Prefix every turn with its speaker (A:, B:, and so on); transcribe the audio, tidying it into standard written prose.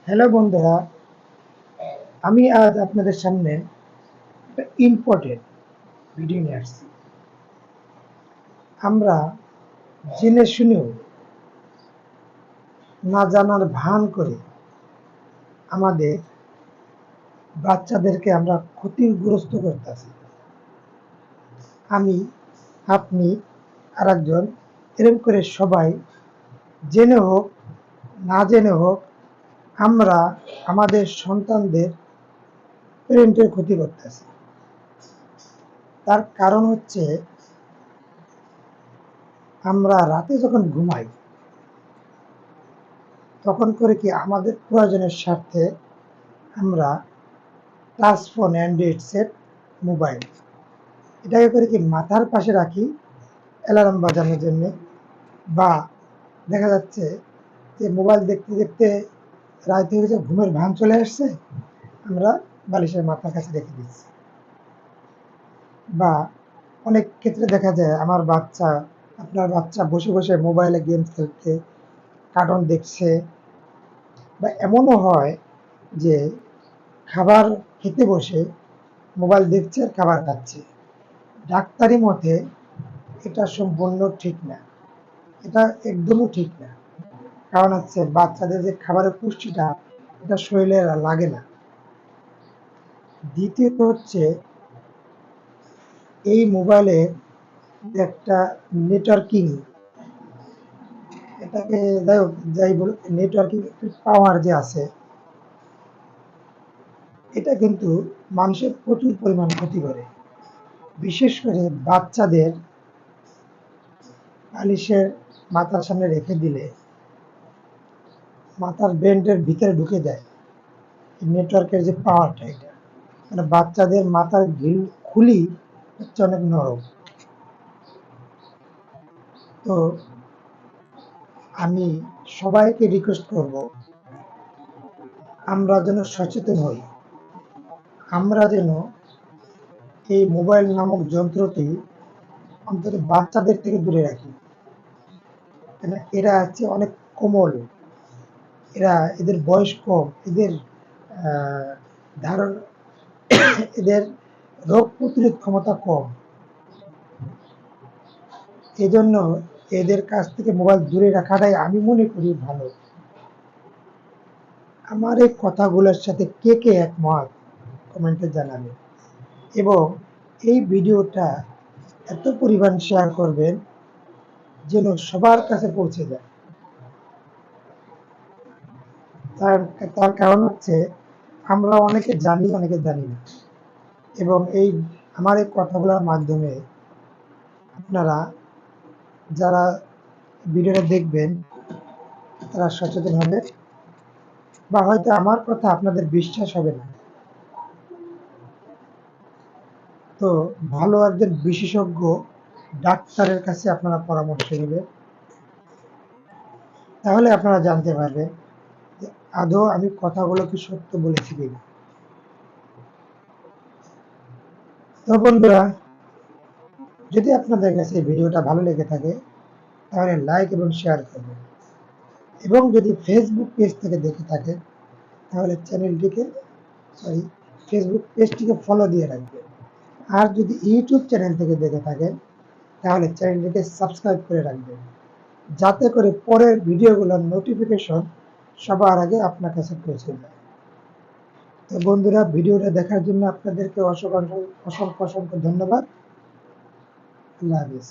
A: Hello বন্ধুরা, আমি আজ আপনাদের সামনে একটা ইম্পর্টেন্ট ভিডিও নিয়ে আসছি। আমরা জেনে শুনেও না জানার ভান করে আমাদের বাচ্চাদেরকে আমরা ক্ষতিগ্রস্ত করতেছি। আমি, আপনি আর একজন, এরকম করে সবাই জেনে হোক না জেনে হোক আমরা আমাদের সন্তানদের প্যারেন্টের ক্ষতি করতেছি। তার কারণ হচ্ছে আমরা রাতে যখন ঘুমাই তখন করে কি আমাদের প্রয়োজনের স্বার্থে আমরা touch phone, Android set, mobile এটাকে করে কি মাথার পাশে রাখি অ্যালার্ম বাজানোর জন্যে, বা দেখা যাচ্ছে যে মোবাইল দেখতে দেখতে রাত হয়ে গেছে, ঘুমের ভান চলে আসছে, আমরা বালিশের মাথার কাছে রেখে দিচ্ছি। বা অনেক ক্ষেত্রে দেখা যায় আপনার বাচ্চা বসে বসে মোবাইলে গেম খেলতে, কার্টুন দেখছে, বা এমনও হয় যে খাবার খেতে বসে মোবাইল দেখছে আর খাবার খাচ্ছে। ডাক্তারি মতে এটা সম্পূর্ণ ঠিক না, এটা একদমই ঠিক না। কারণ হচ্ছে বাচ্চাদের যে খাবারের পুষ্টিটা এটা শরীরে লাগে না। দ্বিতীয়ত হচ্ছে এই মোবাইলে একটা নেটওয়ার্কিং, এটাকে যাই বলুক, নেটওয়ার্কিং পাওয়ার যে আছে, এটা কিন্তু মানুষের প্রচুর পরিমাণ ক্ষতি করে। বিশেষ করে বাচ্চাদের বালিশের মাথার সামনে রেখে দিলে মাথার ব্রেনের ভিতরে ঢুকে যায় নেটওয়ার্কের যে পাওয়ারটা, এটা মানে বাচ্চাদের মাথার খুলি হচ্ছে অনেক নরম। তো আমি সবাইকে রিকোয়েস্ট করব, আমরা যেন সচেতন হই, আমরা যেন এই মোবাইল নামক যন্ত্রটি অন্তত বাচ্চাদের থেকে দূরে রাখি। কেন, এরা হচ্ছে অনেক কোমল, এদের বয়স কম, এদের আহ, ধারণ এদের রোগ প্রতিরোধ ক্ষমতা কম। এজন্য এদের কাছ থেকে মোবাইল দূরে রাখাটাই আমি মনে করি ভালো। আমার এই কথাগুলোর সাথে কে কে একমত কমেন্টে জানাবেন, এবং এই ভিডিওটা এত পরিমাণ শেয়ার করবেন যেন সবার কাছে পৌঁছে যায়। তার তার কারণ হচ্ছে আমরা অনেকে জানি, অনেকে জানি না, এবং আমার এই কথাগুলোর মাধ্যমে আপনারা যারা ভিডিওটা দেখবেন তারা সচেতন হবে, বা হয়তো আমার কথা আপনাদের বিশ্বাস হবে না। তো ভালো একজন বিশেষজ্ঞ ডাক্তারের কাছে আপনারা পরামর্শ নেবেন, তাহলে আপনারা জানতে পারবেন যে আদৌ আমি কথাগুলো কি সত্য বলেছি কিনা। তো বন্ধুরা, যদি আপনাদের কাছে এই ভিডিওটা ভালো লেগে থাকে তাহলে লাইক এবং শেয়ার করবেন, এবং যদি ফেসবুক পেজ থেকে দেখে থাকেন তাহলে ফেসবুক পেজটিকে ফলো দিয়ে রাখবেন। আর যদি ইউটিউব চ্যানেল থেকে দেখে থাকেন তাহলে চ্যানেলটিকে সাবস্ক্রাইব করে রাখবেন, যাতে করে পরের ভিডিওগুলোর নোটিফিকেশন সবার আগে আপনার কাছে পৌঁছে যায়। তো বন্ধুরা, ভিডিওটা দেখার জন্য আপনাদেরকে অসংখ্য অসংখ্য অসংখ্য ধন্যবাদ। আল্লাহ হাফিজ।